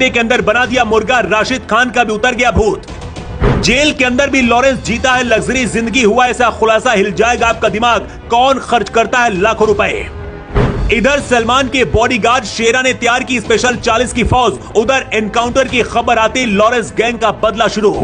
के अंदर बना दिया मुर्गा, राशिद खान का भी उतर गया भूत। जेल के अंदर भी लॉरेंस जीता है लग्जरी जिंदगी, हुआ ऐसा खुलासा, हिल जाएगा आपका दिमाग। कौन खर्च करता है लाखों रुपए। इधर सलमान के बॉडीगार्ड शेरा ने तैयार की स्पेशल 40 की फौज, उधर एनकाउंटर की खबर आती लॉरेंस गैंग का बदला शुरू।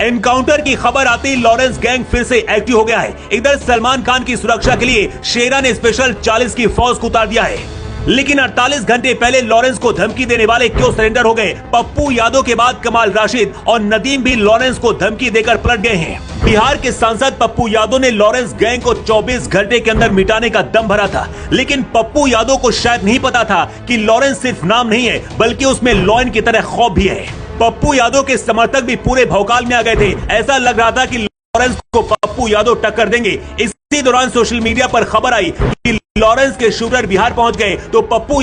एनकाउंटर की खबर आती लॉरेंस गैंग फिर से एक्टिव हो गया है। इधर सलमान खान की सुरक्षा के लिए शेरा ने स्पेशल 40 की फौज को उतार दिया है। लेकिन 48 घंटे पहले लॉरेंस को धमकी देने वाले क्यों सरेंडर हो गए? पप्पू यादव के बाद कमाल राशिद और नदीम भी लॉरेंस को धमकी देकर पलट गए हैं। बिहार के सांसद पप्पू यादव ने लॉरेंस गैंग को 24 घंटे के अंदर मिटाने का दम भरा था, लेकिन पप्पू यादव को शायद नहीं पता था कि लॉरेंस सिर्फ नाम नहीं है, बल्कि उसमें लॉयन की तरह खौफ भी है। पप्पू यादव के समर्थक भी पूरे भौकाल में आ गए थे। ऐसा लग रहा था कि लॉरेंस को पप्पू यादव टक्कर देंगे। इसी दौरान सोशल मीडिया पर खबर आई कि लॉरेंस के शूटर बिहार पहुंच गए, तो पप्पू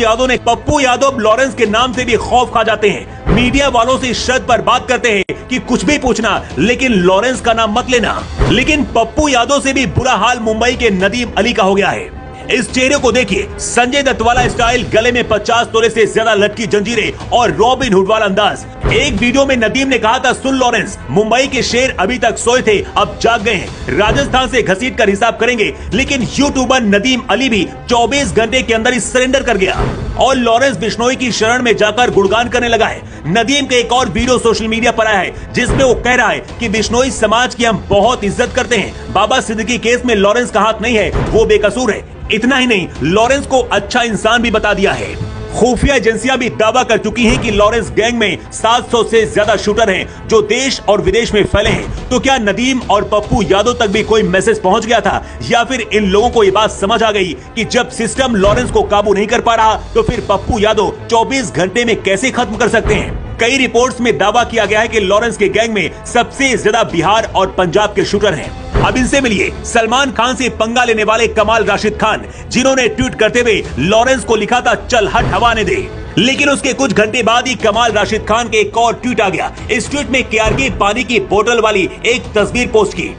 यादव लॉरेंस के नाम से भी खौफ खा जाते हैं। मीडिया वालों से इस शर्त पर बात करते हैं कि कुछ भी पूछना, लेकिन लॉरेंस का नाम मत लेना। लेकिन पप्पू यादव से भी बुरा हाल मुंबई के नदीम अली का हो गया है। इस चेहरे को देखिए, संजय दत्त वाला स्टाइल, गले में 50 तोले से ज्यादा लटकी जंजीरें और रॉबिन हुड वाला अंदाज। एक वीडियो में नदीम ने कहा था, सुन लॉरेंस, मुंबई के शेर अभी तक सोए थे, अब जाग गए हैं, राजस्थान से घसीट कर हिसाब करेंगे। लेकिन यूट्यूबर नदीम अली भी 24 घंटे के अंदर ही सरेंडर कर गया और लॉरेंस बिश्नोई की शरण में जाकर गुणगान करने लगा है। नदीम का एक और वीडियो सोशल मीडिया पर आया है, जिसमें वो कह रहा है कि बिश्नोई समाज की हम बहुत इज्जत करते हैं, बाबा सिद्दीकी केस में लॉरेंस का हाथ नहीं है, वो बेकसूर है। इतना ही नहीं, लॉरेंस को अच्छा इंसान भी बता दिया है। खुफिया एजेंसियां भी दावा कर चुकी हैं कि लॉरेंस गैंग में 700 से ज्यादा शूटर हैं, जो देश और विदेश में फैले हैं। तो क्या नदीम और पप्पू यादव तक भी कोई मैसेज पहुंच गया था, या फिर इन लोगों को ये बात समझ आ गई कि जब सिस्टम लॉरेंस को काबू नहीं कर पा रहा, तो फिर पप्पू यादव 24 घंटे में कैसे खत्म कर सकते हैं? कई रिपोर्ट्स में दावा किया गया है कि लॉरेंस के गैंग में सबसे ज्यादा बिहार और पंजाब के शूटर हैं। अब इनसे मिलिए सलमान खान से पंगा लेने वाले कमाल राशिद खान, जिन्होंने ट्वीट करते हुए लॉरेंस को लिखा था, चल हट हवा ने दे। लेकिन उसके कुछ घंटे बाद ही कमाल राशिद खान के एक और ट्वीट आ गया। इस ट्वीट में केआरके पानी की बोतल वाली एक तस्वीर पोस्ट की,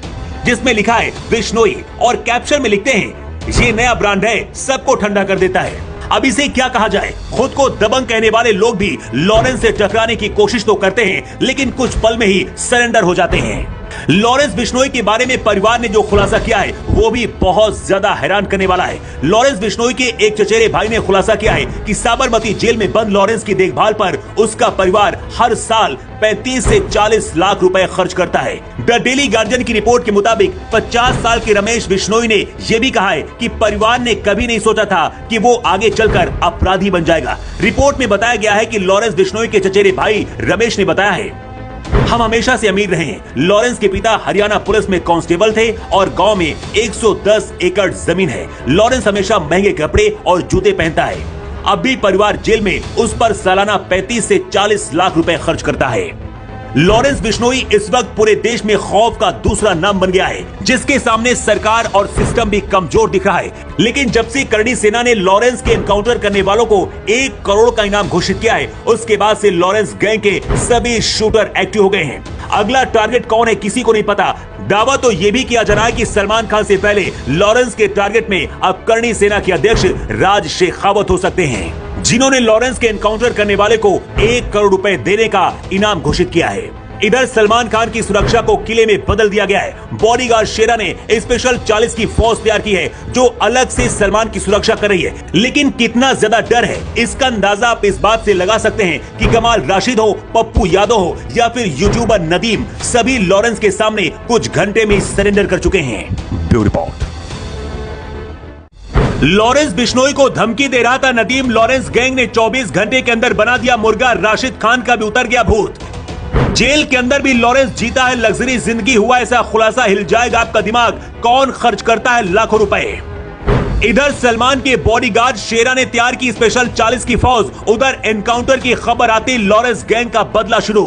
जिसमें लिखा है बिश्नोई, और कैप्शन में लिखते हैं, ये नया ब्रांड है, सबको ठंडा कर देता है। अब इसे क्या कहा जाए? खुद को दबंग कहने वाले लोग भी लॉरेंस से टकराने की कोशिश तो करते हैं, लेकिन कुछ पल में ही सरेंडर हो जाते हैं। लॉरेंस बिश्नोई के बारे में परिवार ने जो खुलासा किया है, वो भी बहुत ज्यादा हैरान करने वाला है। लॉरेंस बिश्नोई के एक चचेरे भाई ने खुलासा किया है कि साबरमती जेल में बंद लॉरेंस की देखभाल पर उसका परिवार हर साल 35 से 40 लाख रुपए खर्च करता है। द डेली गार्जियन की रिपोर्ट के मुताबिक 50 साल के रमेश बिश्नोई ने यह भी कहा है कि परिवार ने कभी नहीं सोचा था कि वो आगे चलकर अपराधी बन जाएगा। रिपोर्ट में बताया गया है कि लॉरेंस बिश्नोई के चचेरे भाई रमेश ने बताया है, हम हमेशा से अमीर रहे हैं। लॉरेंस के पिता हरियाणा पुलिस में कांस्टेबल थे और गांव में 110 एकड़ जमीन है। लॉरेंस हमेशा महंगे कपड़े और जूते पहनता है। अब भी परिवार जेल में उस पर सालाना 35 से 40 लाख रुपए खर्च करता है। लॉरेंस बिश्नोई इस वक्त पूरे देश में खौफ का दूसरा नाम बन गया है, जिसके सामने सरकार और सिस्टम भी कमजोर दिख रहा है। लेकिन जब से करणी सेना ने लॉरेंस के एनकाउंटर करने वालों को 1 करोड़ का इनाम घोषित किया है, उसके बाद से लॉरेंस गैंग के सभी शूटर एक्टिव हो गए हैं। अगला टारगेट कौन है, किसी को नहीं पता। दावा तो ये भी किया जा रहा है कि सलमान खान से पहले लॉरेंस के टारगेट में अब करणी सेना के अध्यक्ष राज शेखावत हो सकते हैं, जिन्होंने लॉरेंस के एनकाउंटर करने वाले को 1 करोड़ रुपए देने का इनाम घोषित किया है। इधर सलमान खान की सुरक्षा को किले में बदल दिया गया है। बॉडीगार्ड शेरा ने स्पेशल 40 की फौज तैयार की है, जो अलग से सलमान की सुरक्षा कर रही है। लेकिन कितना ज्यादा डर है, इसका अंदाजा आप इस बात से लगा सकते हैं कि कमाल राशिद हो, पप्पू यादव हो, या फिर यूट्यूबर नदीम, सभी लॉरेंस के सामने कुछ घंटे में सरेंडर कर चुके हैं। Bureau report. लॉरेंस बिश्नोई को धमकी दे रहा था नदीम, लॉरेंस गैंग ने 24 घंटे के अंदर बना दिया मुर्गा, राशिद खान का भी उतर गया भूत। जेल के अंदर भी लॉरेंस जीता है लग्जरी जिंदगी, हुआ ऐसा खुलासा, हिल जाएगा आपका दिमाग। कौन खर्च करता है लाखों रुपए। इधर सलमान के बॉडीगार्ड शेरा ने तैयार की स्पेशल 40 की फौज, उधर एनकाउंटर की खबर आती लॉरेंस गैंग का बदला शुरू।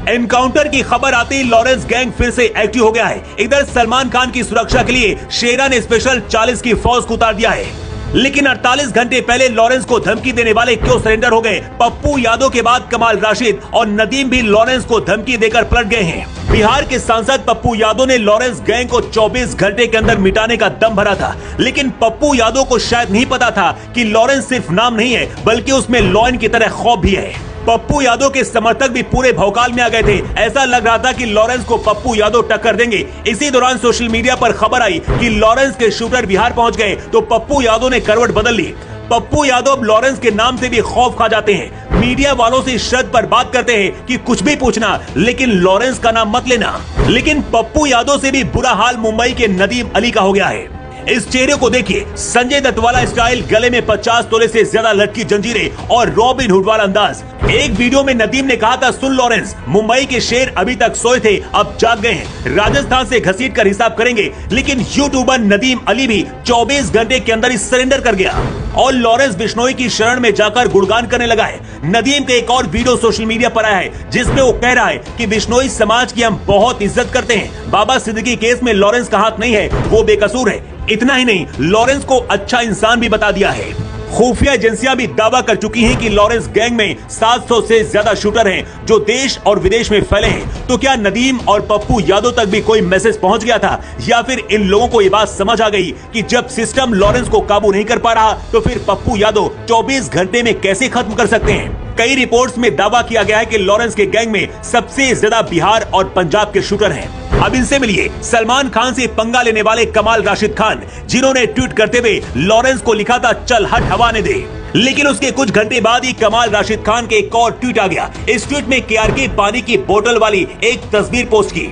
एनकाउंटर की खबर आती लॉरेंस गैंग फिर से एक्टिव हो गया है। इधर सलमान खान की सुरक्षा के लिए शेरा ने स्पेशल 40 की फौज को उतार दिया है। लेकिन 48 घंटे पहले लॉरेंस को धमकी देने वाले क्यों सरेंडर हो गए? पप्पू यादव के बाद कमाल राशिद और नदीम भी लॉरेंस को धमकी देकर पलट गए हैं। बिहार के सांसद पप्पू यादव ने लॉरेंस गैंग को 24 घंटे के अंदर मिटाने का दम भरा था, लेकिन पप्पू यादव को शायद नहीं पता था कि लॉरेंस सिर्फ नाम नहीं है, बल्कि उसमें लॉयन की तरह खौफ भी है। पप्पू यादव के समर्थक भी पूरे भौकाल में आ गए थे। ऐसा लग रहा था कि लॉरेंस को पप्पू यादव टक्कर देंगे। इसी दौरान सोशल मीडिया पर खबर आई कि लॉरेंस के शूटर बिहार पहुंच गए तो पप्पू यादव ने करवट बदल ली। पप्पू यादव लॉरेंस के नाम से भी खौफ खा जाते हैं। मीडिया वालों से शर्त पर बात करते हैं कि कुछ भी पूछना लेकिन लॉरेंस का नाम मत लेना। लेकिन पप्पू यादव से भी बुरा हाल मुंबई के नदीम अली का हो गया है। इस चेहरे को देखिए, संजय दत्त वाला स्टाइल, गले में 50 तोले से ज्यादा लटकी जंजीरें और रॉबिन हुड वाला अंदाज। एक वीडियो में नदीम ने कहा था, सुन लॉरेंस, मुंबई के शेर अभी तक सोए थे, अब जाग गए हैं, राजस्थान से घसीट कर हिसाब करेंगे। लेकिन यूट्यूबर नदीम अली भी 24 घंटे के अंदर ही सरेंडर कर गया और लॉरेंस बिश्नोई की शरण में जाकर गुणगान करने लगा है। नदीम का एक और वीडियो सोशल मीडिया पर आया है जिसमें वो कह रहा है कि बिश्नोई समाज की हम बहुत इज्जत करते हैं। बाबा सिद्दीकी केस में लॉरेंस का हाथ नहीं है, वो बेकसूर है। इतना ही नहीं, लॉरेंस को अच्छा इंसान भी बता दिया है। खुफिया एजेंसियां भी दावा कर चुकी हैं कि लॉरेंस गैंग में 700 से ज्यादा शूटर हैं जो देश और विदेश में फैले हैं। तो क्या नदीम और पप्पू यादव तक भी कोई मैसेज पहुंच गया था, या फिर इन लोगों को ये बात समझ आ गई कि जब सिस्टम लॉरेंस को काबू नहीं कर पा रहा तो फिर पप्पू यादव 24 घंटे में कैसे खत्म कर सकते हैं। कई रिपोर्ट्स में दावा किया गया है कि लॉरेंस के गैंग में सबसे ज्यादा बिहार और पंजाब के शूटर हैं। अब इनसे मिलिए सलमान खान से पंगा लेने वाले कमाल राशिद खान, जिन्होंने ट्वीट करते हुए लॉरेंस को लिखा था, चल हट हवाने दे। लेकिन उसके कुछ घंटे बाद ही कमाल राशिद खान के एक और ट्वीट आ गया। इस ट्वीट में केआरके पानी की बोतल वाली एक तस्वीर पोस्ट की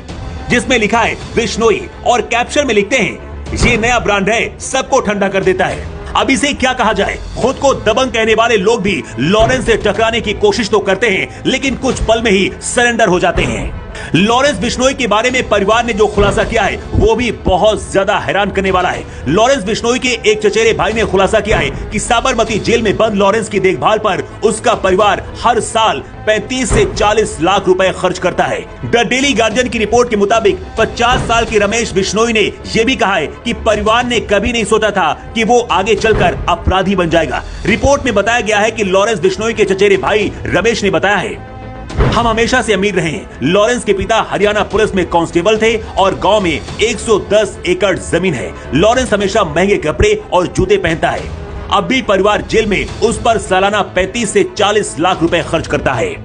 जिसमें लिखा है बिश्नोई, और कैप्शन में लिखते हैं, ये नया ब्रांड है, सबको ठंडा कर देता है। अब इसे क्या कहा जाए, खुद को दबंग कहने वाले लोग भी लॉरेंस से टकराने की कोशिश तो करते हैं लेकिन कुछ पल में ही सरेंडर हो जाते हैं। लॉरेंस बिश्नोई के बारे में परिवार ने जो खुलासा किया है वो भी बहुत ज्यादा हैरान करने वाला है। लॉरेंस बिश्नोई के एक चचेरे भाई ने खुलासा किया है कि साबरमती जेल में बंद लॉरेंस की देखभाल पर उसका परिवार हर साल 35 से 40 लाख रुपए खर्च करता है। द डेली गार्जियन की रिपोर्ट के मुताबिक 50 साल के रमेश बिश्नोई ने यह भी कहा है कि परिवार ने कभी नहीं सोचा था कि वो आगे चलकर अपराधी बन जाएगा। रिपोर्ट में बताया गया है कि लॉरेंस बिश्नोई के चचेरे भाई रमेश ने बताया है, हम हमेशा से अमीर रहे हैं। लॉरेंस के पिता हरियाणा पुलिस में कांस्टेबल थे और गांव में 110 एकड़ जमीन है। लॉरेंस हमेशा महंगे कपड़े और जूते पहनता है। अब भी परिवार जेल में उस पर सालाना 35 से 40 लाख रुपए खर्च करता है।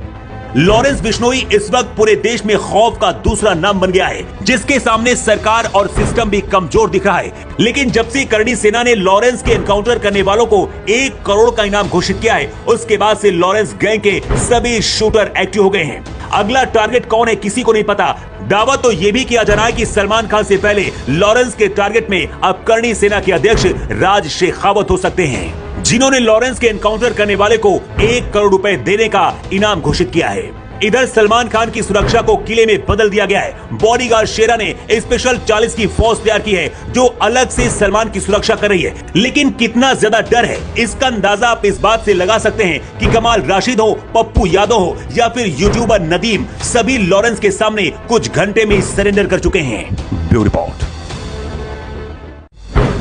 लॉरेंस बिश्नोई इस वक्त पूरे देश में खौफ का दूसरा नाम बन गया है, जिसके सामने सरकार और सिस्टम भी कमजोर दिख रहा है। लेकिन जब से करणी सेना ने लॉरेंस के एनकाउंटर करने वालों को 1 करोड़ का इनाम घोषित किया है, उसके बाद से लॉरेंस गैंग के सभी शूटर एक्टिव हो गए हैं। अगला टारगेट कौन है किसी को नहीं पता। दावा तो ये भी किया जा रहा है कि सलमान खान से पहले लॉरेंस के टारगेट में अब करणी सेना के अध्यक्ष राज शेखावत हो सकते हैं, जिन्होंने लॉरेंस के एनकाउंटर करने वाले को 1 करोड़ रुपए देने का इनाम घोषित किया है। इधर सलमान खान की सुरक्षा को किले में बदल दिया गया है। बॉडीगार्ड शेरा ने स्पेशल 40 की फौज तैयार की है जो अलग से सलमान की सुरक्षा कर रही है। लेकिन कितना ज्यादा डर है इसका अंदाजा आप इस बात से लगा सकते हैं कि कमाल राशिद हो, पप्पू यादव हो या फिर यूट्यूबर नदीम, सभी लॉरेंस के सामने कुछ घंटे में सरेंडर कर चुके हैं। Bureau report.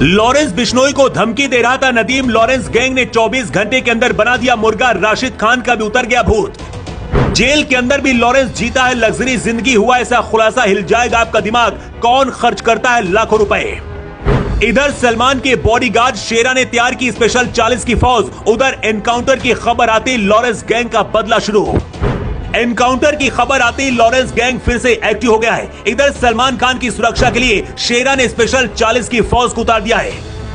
लॉरेंस बिश्नोई को धमकी दे रहा था नदीम। लॉरेंस गैंग ने 24 घंटे के अंदर बना दिया मुर्गा। राशिद खान का भी उतर गया भूत। जेल के अंदर भी लॉरेंस जीता है लग्जरी जिंदगी, हुआ ऐसा खुलासा, हिल जाएगा आपका दिमाग, कौन खर्च करता है लाखों रुपए। इधर सलमान के बॉडीगार्ड शेरा ने तैयार की स्पेशल 40 की फौज। उधर एनकाउंटर की खबर आते ही लॉरेंस गैंग का बदला शुरू। एनकाउंटर की खबर आते ही लॉरेंस गैंग फिर से एक्टिव हो गया है। इधर सलमान खान की सुरक्षा के लिए शेरा ने स्पेशल 40 की फौज को उतार दिया है।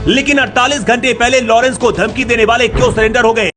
लेकिन 48 घंटे पहले लॉरेंस को धमकी देने वाले क्यों सरेंडर हो गए?